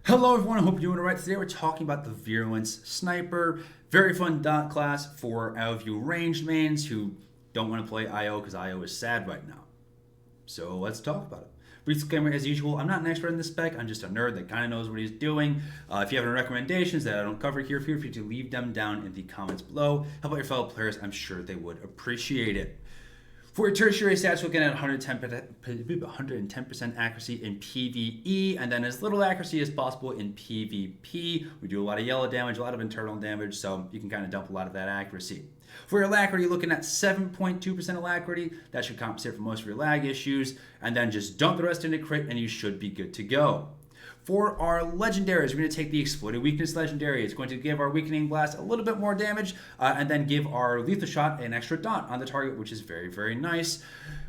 Hello everyone, I hope you're doing alright. Today we're talking about the Virulence Sniper. Very fun dot class for all of you ranged mains who don't want to play IO because IO is sad right now. So let's talk about it. Brief disclaimer as usual, I'm not an expert in this spec, I'm just a nerd that kind of knows what he's doing. If you have any recommendations that I don't cover here, feel free to leave them down in the comments below. Help out your fellow players, I'm sure they would appreciate it. For your tertiary stats, we're looking at 110% accuracy in PvE, and then as little accuracy as possible in PvP. We do a lot of yellow damage, a lot of internal damage, so you can kind of dump a lot of that accuracy. For your alacrity, you're looking at 7.2% alacrity. That should compensate for most of your lag issues, and then just dump the rest into crit, and you should be good to go. For our legendaries, we're going to take the Exploited Weakness legendary. It's going to give our Weakening Blast a little bit more damage, and then give our Lethal Shot an extra dot on the target, which is very, very nice.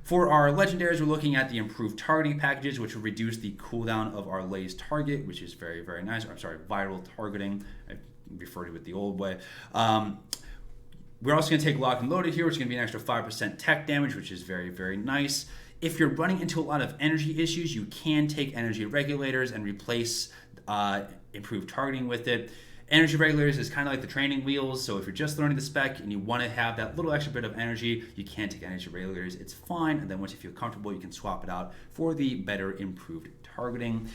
For our legendaries, we're looking at the improved targeting packages, which will reduce the cooldown of our Laze target, which is very, very nice. Or, I'm sorry, viral targeting. I referred to it the old way. We're also going to take Lock and Loaded here, which is going to be an extra 5% tech damage, which is very, very nice. If you're running into a lot of energy issues, you can take energy regulators and replace improved targeting with it. Energy regulators is kind of like the training wheels, so if you're just learning the spec and you want to have that little extra bit of energy, you can take energy regulators, it's fine, and then once you feel comfortable, you can swap it out for the better improved targeting.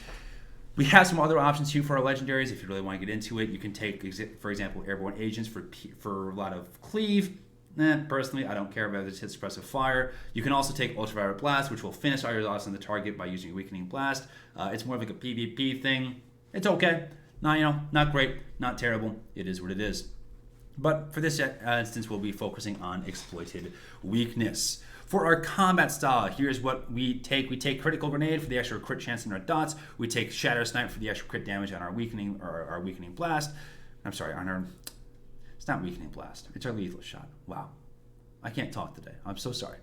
We have some other options here for our legendaries. If you really want to get into it, you can take, for example, Airborne Agents for a lot of cleave. Personally, I don't care about this hit suppressive fire. You can also take Ultraviolet Blast, which will finish all your loss on the target by using Weakening Blast. It's more of like a PvP thing. It's okay. Not great, not terrible. It is what it is. But for this instance, we'll be focusing on Exploited Weakness. For our combat style, here's what we take. We take Critical Grenade for the extra crit chance in our dots. We take Shatter Snipe for the extra crit damage on our Weakening Blast. I'm sorry, on our... It's not Weakening Blast. It's our Lethal Shot. Wow. I can't talk today. I'm so sorry.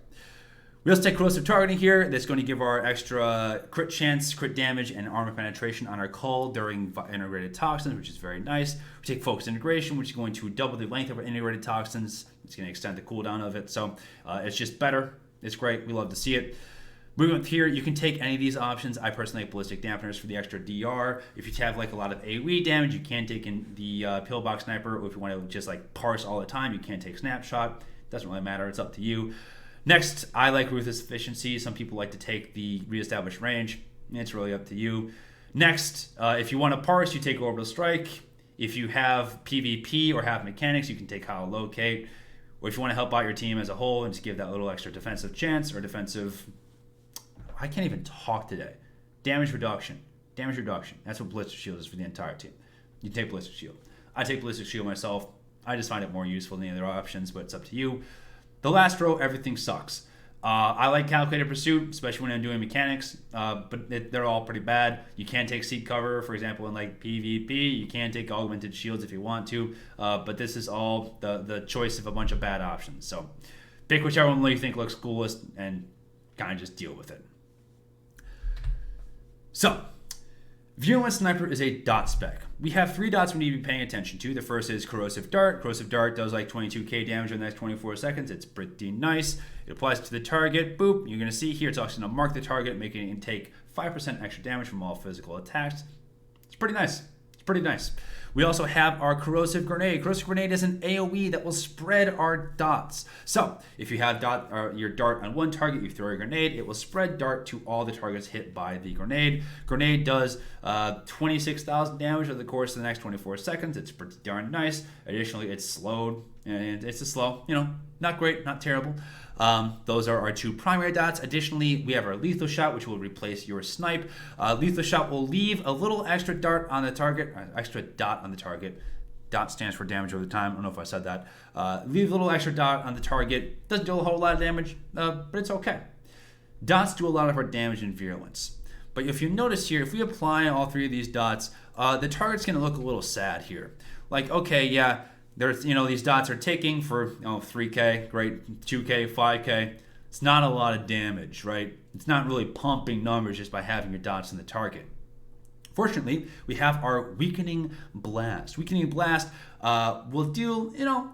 We also take Corrosive Targeting here. That's going to give our extra crit chance, crit damage, and armor penetration on our Cull during integrated toxins, which is very nice. We take Focus Integration, which is going to double the length of our integrated toxins. It's going to extend the cooldown of it. So it's just better. It's great. We love to see it. Moving up here, you can take any of these options. I personally like Ballistic Dampeners for the extra DR. If you have like a lot of AoE damage, you can take in the Pillbox Sniper. Or if you want to just like parse all the time, you can take Snapshot. Doesn't really matter. It's up to you. Next, I like Ruthless Efficiency. Some people like to take the Reestablished Range. It's really up to you. Next, if you want to parse, you take Orbital Strike. If you have PvP or have mechanics, you can take Hollow Locate. Or if you want to help out your team as a whole and just give that little extra defensive chance or defensive... I can't even talk today. Damage reduction. Damage reduction. That's what Ballistic Shield is for the entire team. You take Ballistic Shield. I take Ballistic Shield myself. I just find it more useful than the other options, but it's up to you. The last row, everything sucks. I like Calculated Pursuit, especially when I'm doing mechanics, but they're all pretty bad. You can take Seek Cover, for example, in like PvP. You can take Augmented Shields if you want to, but this is all the choice of a bunch of bad options. So pick whichever one you think looks coolest and kind of just deal with it. So, Virulence Sniper is a dot spec. We have 3 dots we need to be paying attention to. The first is Corrosive Dart. Corrosive Dart does like 22k damage in the next 24 seconds. It's pretty nice. It applies to the target. Boop. You're going to see here it's also going to mark the target, making it take 5% extra damage from all physical attacks. It's pretty nice. It's pretty nice. We also have our Corrosive Grenade. Corrosive Grenade is an AoE that will spread our dots. So, if you have your dart on one target, you throw a grenade, it will spread dart to all the targets hit by the grenade. Grenade does 26,000 damage over the course of the next 24 seconds. It's pretty darn nice. Additionally, it's slowed, and it's a slow, not great, not terrible. Those are our 2 primary dots. Additionally, we have our Lethal Shot, which will replace your Snipe. Lethal Shot will leave a little extra dart on the target, extra dot on the target. Dot stands for damage over time. I don't know if I said that. Leave a little extra dot on the target. Doesn't do a whole lot of damage, but it's okay. Dots do a lot of our damage in Virulence. But if you notice here, if we apply all 3 of these dots, the target's going to look a little sad here. Like, okay, yeah, there's, these dots are ticking for 3k, great, 2k, 5k. It's not a lot of damage, right? It's not really pumping numbers just by having your dots in the target. Fortunately, we have our Weakening Blast. Weakening Blast will do,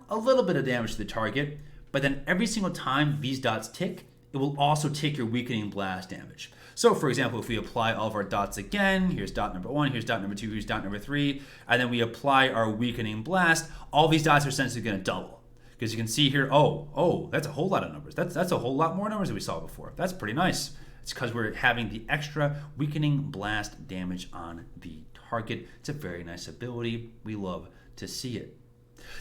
a little bit of damage to the target, but then every single time these dots tick, it will also take your weakening blast damage. So for example, if we apply all of our dots again, here's dot number 1, here's dot number 2, here's dot number 3, and then we apply our weakening blast, all these dots are essentially going to double. Because you can see here, oh, that's a whole lot of numbers. That's a whole lot more numbers than we saw before. That's pretty nice. It's because we're having the extra weakening blast damage on the target. It's a very nice ability. We love to see it.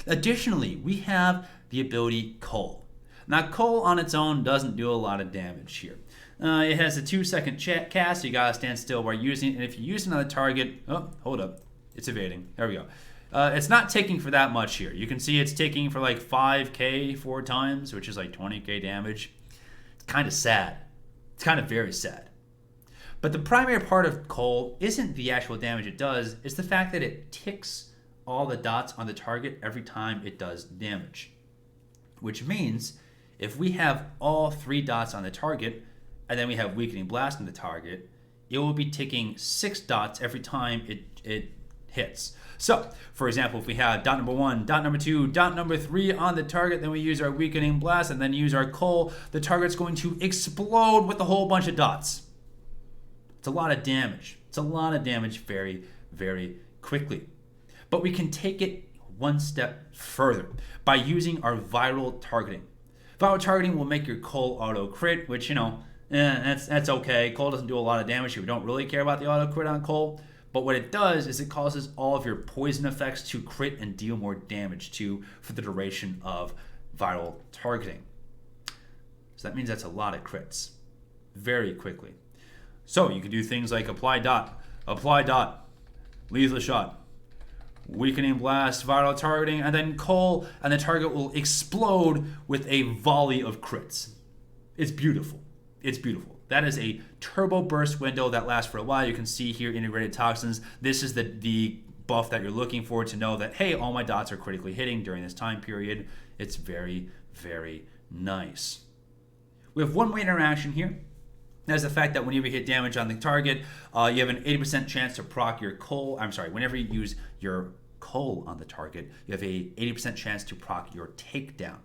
Additionally, we have the ability Cull. Now, Cull on its own doesn't do a lot of damage here. It has a 2-second cast, so you gotta stand still while using it. And if you use it on the target, oh, hold up, it's evading. There we go. It's not taking for that much here. You can see it's taking for like 5k 4 times, which is like 20k damage. It's kind of sad. It's kind of very sad. But the primary part of Cull isn't the actual damage it does, it's the fact that it ticks all the dots on the target every time it does damage. Which means if we have all 3 dots on the target, and then we have weakening blast on the target, it will be ticking 6 dots every time it hits. So, for example, if we have dot number 1, dot number 2, dot number 3 on the target, then we use our weakening blast and then use our Cull, the target's going to explode with a whole bunch of dots. It's a lot of damage. It's a lot of damage very, very quickly. But we can take it one step further by using our viral targeting. Viral targeting will make your Cull auto crit, which, that's okay. Cull doesn't do a lot of damage here. We don't really care about the auto crit on Cull. But what it does is it causes all of your poison effects to crit and deal more damage to for the duration of viral targeting. So that means that's a lot of crits very quickly. So you can do things like apply dot, lethal shot, weakening blast, viral targeting, and then Cull, and the target will explode with a volley of crits. It's beautiful. It's beautiful. That is a turbo burst window that lasts for a while. You can see here integrated toxins. This is the buff that you're looking for to know that, hey, all my dots are critically hitting during this time period. It's very, very nice. We have one more interaction here. That's the fact that whenever you hit damage on the target, you have an 80% chance to proc your Cull. Whenever you use your Cull on the target, you have a 80% chance to proc your takedown.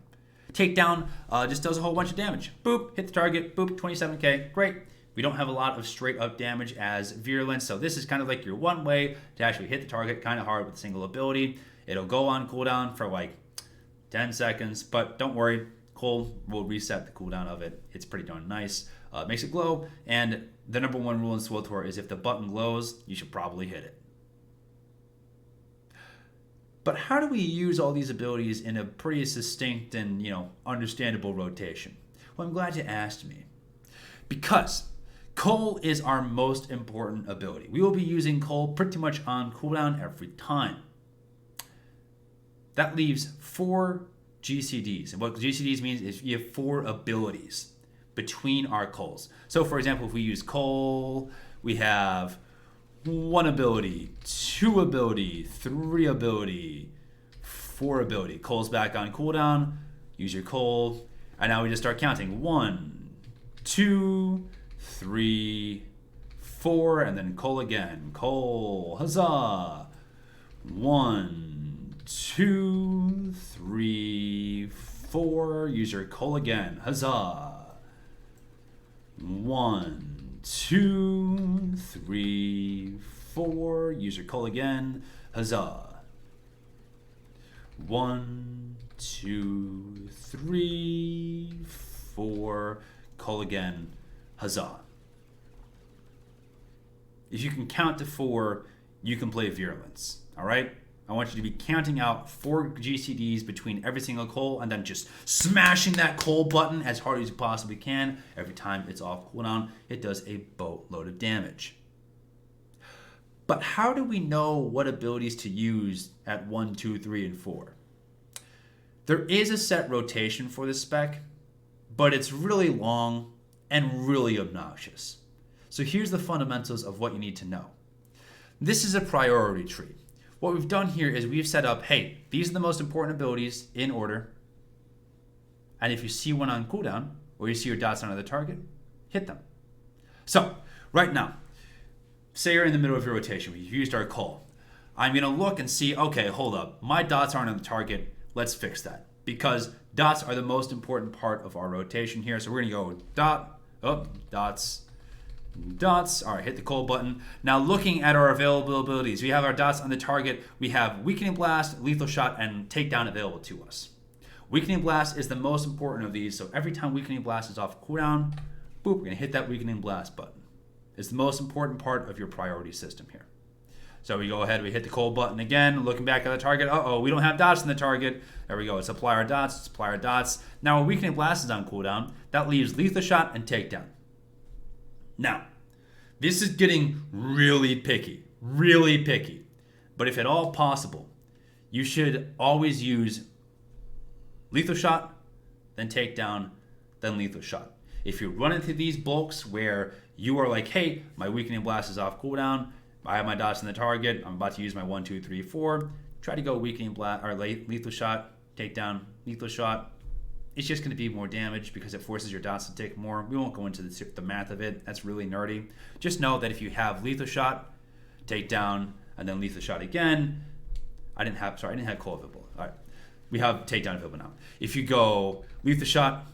Takedown just does a whole bunch of damage. Boop, hit the target, boop, 27k, great. We don't have a lot of straight up damage as Virulence, so this is kind of like your one way to actually hit the target kind of hard with a single ability. It'll go on cooldown for like 10 seconds, but don't worry, Cull will reset the cooldown of it. It's pretty darn nice. Makes it glow, and the number one rule in SWTOR is if the button glows, you should probably hit it. But how do we use all these abilities in a pretty succinct and, understandable rotation? Well, I'm glad you asked me. Because Cull is our most important ability. We will be using Cull pretty much on cooldown every time. That leaves 4 GCDs. And what GCDs means is you have 4 abilities between our Culls. So for example, if we use Cull, we have 1 ability, 2 ability, 3 ability, 4 ability. Cull's back on cooldown, use your Cull, and now we just start counting. 1, 2, 3, 4, and then Cull again. Cull, huzzah! 1, 2, 3, 4, use your Cull again, huzzah! 1, 2, 3, 4. Use your Cull again. Huzzah. 1, 2, 3, 4. Cull again. Huzzah. If you can count to 4, you can play Virulence. All right? I want you to be counting out 4 GCDs between every single Cull and then just smashing that Cull button as hard as you possibly can. Every time it's off cooldown, it does a boatload of damage. But how do we know what abilities to use at 1, 2, 3, and 4? There is a set rotation for this spec, but it's really long and really obnoxious. So here's the fundamentals of what you need to know. This is a priority tree. What we've done here is we've set up, hey, these are the most important abilities in order. And if you see one on cooldown, or you see your dots on another target, hit them. So, right now, say you're in the middle of your rotation, we've used our Cull. I'm gonna look and see, okay, hold up, my dots aren't on the target, let's fix that. because dots are the most important part of our rotation here. So we're gonna go dot, dots, dots. All right, hit the cold button. Now looking at our available abilities, we have our dots on the target. We have Weakening Blast, Lethal Shot, and Takedown available to us. Weakening Blast is the most important of these, so every time Weakening Blast is off cooldown, boop, we're gonna hit that Weakening Blast button. It's the most important part of your priority system here. So we go ahead, we hit the cold button again, looking back at the target. We don't have dots in the target. There we go, let's apply our dots, let's apply our dots. Now when Weakening Blast is on cooldown, that leaves Lethal Shot and Takedown. Now, this is getting really picky. But if at all possible, you should always use Lethal Shot, then Takedown, then Lethal Shot. If you run into these bulks where you are like, hey, my Weakening Blast is off cooldown, I have my dots in the target, I'm about to use my 1, 2, 3, 4, try to go Weakening Blast or Lethal Shot, Takedown, Lethal Shot. It's just going to be more damage because it forces your dots to take more. We won't go into the math of it. That's really nerdy. Just know that if you have Lethal Shot, Takedown, and then Lethal Shot again, I didn't have cold available. All right. We have Takedown available now. If you go Lethal Shot,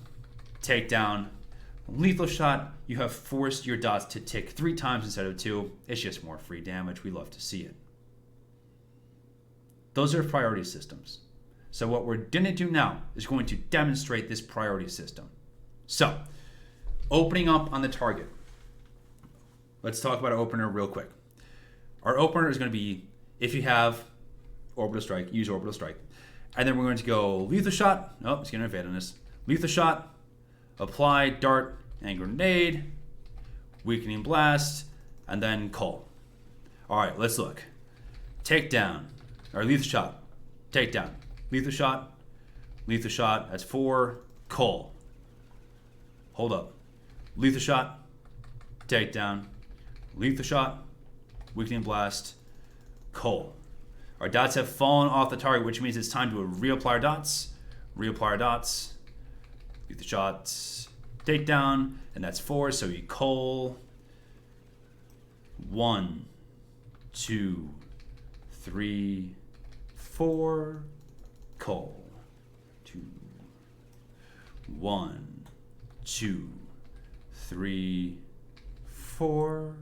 Takedown, Lethal Shot, you have forced your dots to tick 3 times instead of 2. It's just more free damage. We love to see it. Those are priority systems. So what we're going to do now is going to demonstrate this priority system. So, opening up on the target. Let's talk about our opener real quick. Our opener is going to be, if you have Orbital Strike, use Orbital Strike. And then we're going to go Lethal Shot. Oh, it's going to evade on this. Lethal Shot, apply, dart, and grenade, Weakening Blast, and then Cull. All right, let's look. Takedown, or Lethal Shot, Takedown. Lethal Shot, that's 4, Cull. Hold up. Lethal Shot, Takedown, Lethal Shot, Weakening Blast, Cull. Our dots have fallen off the target, which means it's time to reapply our dots. Reapply our dots. Lethal Shots, Takedown, and that's 4, so we Cull. 1, 2, 3, 4, Cull. 2, 1, 2, 3, 4,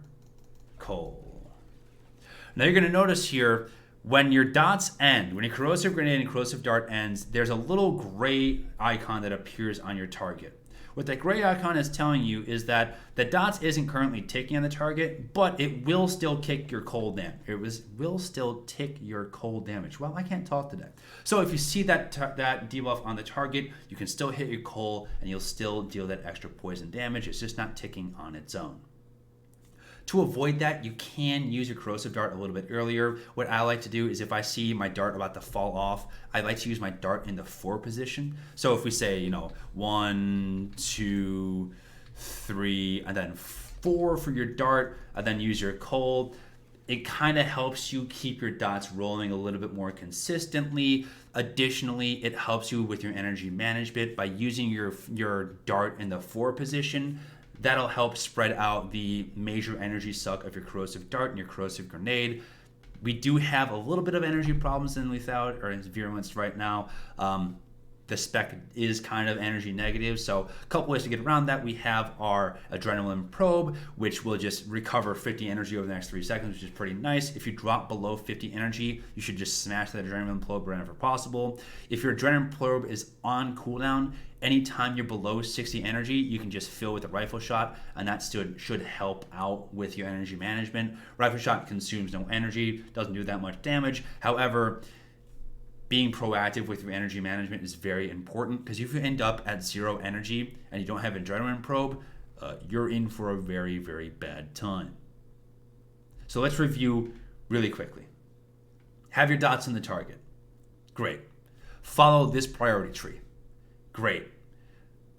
Cull. Now you're going to notice here, when your dots end, when your Corrosive Grenade and Corrosive Dart ends, there's a little gray icon that appears on your target. What that gray icon is telling you is that the dots isn't currently ticking on the target, but it will still kick your cold damage. Will still tick your cold damage. Well, I can't talk today. So if you see that debuff on the target, you can still hit your cold and you'll still deal that extra poison damage. It's just not ticking on its own. To avoid that, you can use your Corrosive Dart a little bit earlier. What I like to do is if I see my dart about to fall off, I like to use my dart in the 4 position. So if we say, 1, 2, 3, and then 4 for your dart, and then use your cold, it kind of helps you keep your dots rolling a little bit more consistently. Additionally, it helps you with your energy management by using your dart in the 4 position. That'll help spread out the major energy suck of your Corrosive Dart and your Corrosive Grenade. We do have a little bit of energy problems in Lethality or in Virulence right now. The Spec is kind of energy negative, so a couple ways to get around that. We have our Adrenaline Probe, which will just recover 50 energy over the next 3 seconds, which is pretty nice. If you drop below 50 energy, you should just smash that Adrenaline Probe whenever possible. If your Adrenaline Probe is on cooldown, anytime you're below 60 energy, you can just fill with a Rifle Shot, and that should help out with your energy management. Rifle Shot consumes no energy, doesn't do that much damage. However, being proactive with your energy management is very important, because if you end up at 0 energy and you don't have Adrenaline Probe, you're in for a very, very bad time. So let's review really quickly. Have your dots in the target. Great. Follow this priority tree. Great.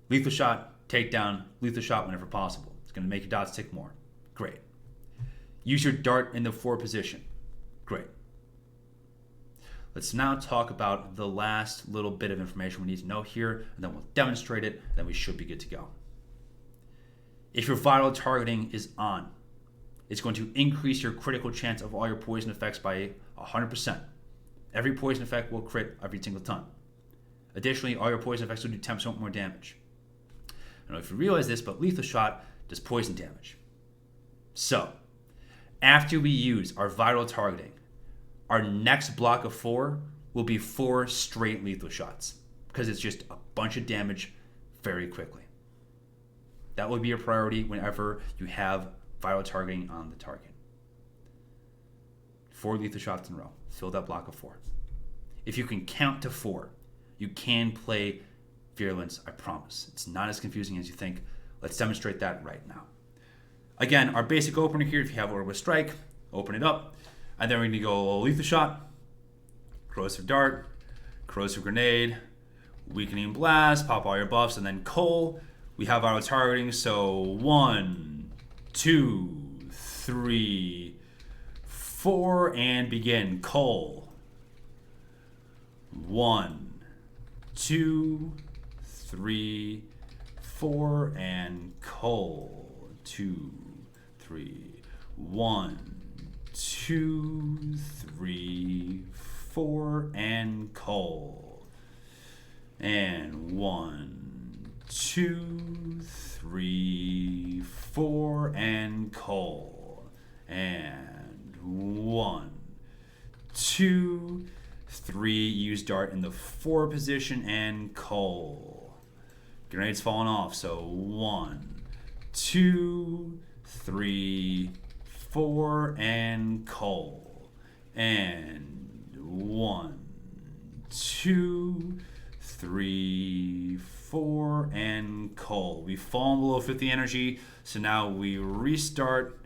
Lethal Shot, Takedown, Lethal Shot whenever possible. It's going to make your dots tick more. Great. Use your dart in the 4 position. Great. Let's now talk about the last little bit of information we need to know here, and then we'll demonstrate it, and then we should be good to go. If your vital targeting is on, it's going to increase your critical chance of all your poison effects by 100%. Every poison effect will crit every single time. Additionally, all your poison effects will do 10% more damage. I don't know if you realize this, but lethal shot does poison damage. So, after we use our viral targeting, our next block of 4 will be 4 straight lethal shots because it's just a bunch of damage very quickly. That will be your priority whenever you have viral targeting on the target. 4 lethal shots in a row. Fill that block of 4. If you can count to 4, you can play Virulence, I promise. It's not as confusing as you think. Let's demonstrate that right now. Again, our basic opener here, if you have Orbital Strike, open it up. And then we're going to go Lethal Shot, Corrosive Dart, Corrosive Grenade, Weakening Blast, pop all your buffs, and then Coal. We have our targeting, so 1, 2, 3, 4, and begin. Coal. 1, 2, 3, 4, and Coal. 2, 3, 1, 2, 3, 4, and Coal. And 1, 2, 3, 4, and Coal. And 1, 2, 3, use Dart in the 4 position and Coal. Grenade's falling off, so 1, 2, 3, 4, and Coal. And 1, 2, 3, 4, and Coal. We've fallen below 50 energy, so now we restart.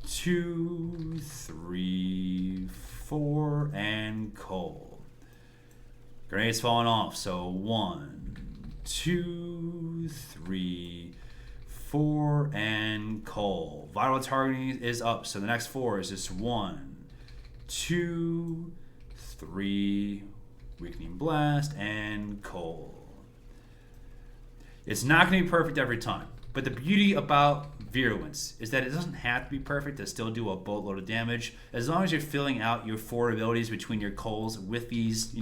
2, 3, 4, and Coal. Grenade's falling off, so 1, 2, 3, 4, and Coal. Viral targeting is up, so the next 4 is just 1, 2, 3, Weakening Blast, and Coal. It's not going to be perfect every time, but the beauty about Virulence is that it doesn't have to be perfect to still do a boatload of damage. As long as you're filling out your 4 abilities between your Coals with these,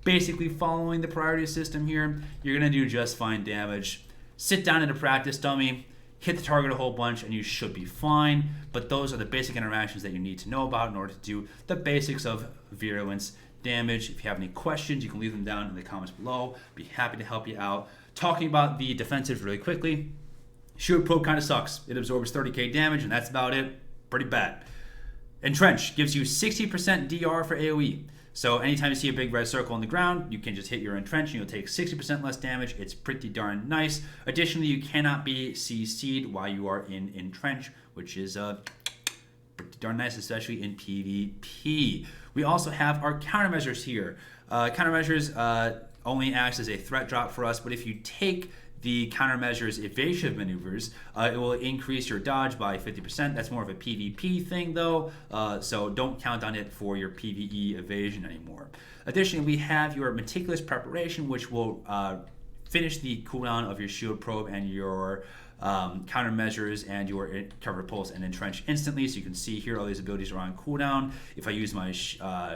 basically following the priority system here, you're going to do just fine damage. Sit down in a practice dummy, hit the target a whole bunch, and you should be fine. But those are the basic interactions that you need to know about in order to do the basics of Virulence damage. If you have any questions, you can leave them down in the comments below. Be happy to help you out. Talking about the defensives really quickly, Shield Probe kind of sucks. It absorbs 30k damage, and that's about it. Pretty bad. Entrench gives you 60% DR for AoE. So anytime you see a big red circle on the ground, you can just hit your Entrench and you'll take 60% less damage. It's pretty darn nice. Additionally, you cannot be CC'd while you are in Entrench, which is pretty darn nice, especially in PvP. We also have our countermeasures here. Countermeasures only acts as a threat drop for us, but if you take the countermeasures evasive maneuvers, it will increase your dodge by 50%. That's more of a PvP thing though, so don't count on it for your PvE evasion anymore. Additionally, we have your meticulous preparation, which will finish the cooldown of your shield probe and your countermeasures and your cover pulse and entrench instantly. So you can see here all these abilities are on cooldown. If I use my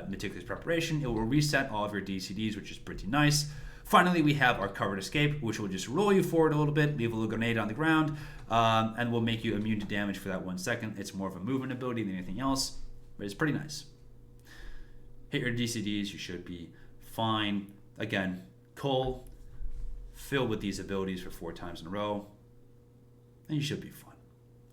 meticulous preparation, it will reset all of your DCDs, which is pretty nice. Finally, we have our covered escape, which will just roll you forward a little bit, leave a little grenade on the ground, and will make you immune to damage for that 1 second. It's more of a movement ability than anything else, but it's pretty nice. Hit your DCDs, you should be fine. Again, Coal, fill with these abilities for 4 times in a row, and you should be fine.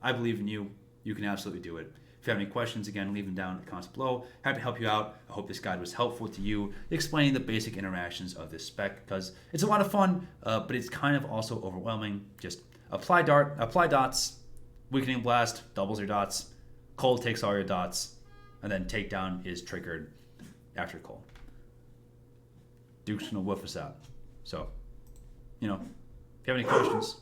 I believe in you. You can absolutely do it. If you have any questions, again, leave them down in the comments below. Happy to help you out. I hope this guide was helpful to you, explaining the basic interactions of this spec, because it's a lot of fun, but it's kind of also overwhelming. Just apply dots, Weakening Blast doubles your dots, Coal takes all your dots, and then Takedown is triggered after Coal. Duke's gonna woof us out. So, if you have any questions,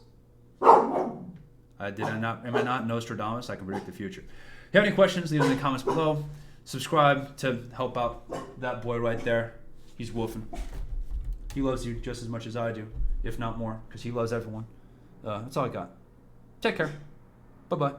am I not Nostradamus? I can predict the future. If you have any questions, leave them in the comments below. Subscribe to help out that boy right there. He's woofing. He loves you just as much as I do, if not more, because he loves everyone. That's all I got. Take care. Bye-bye.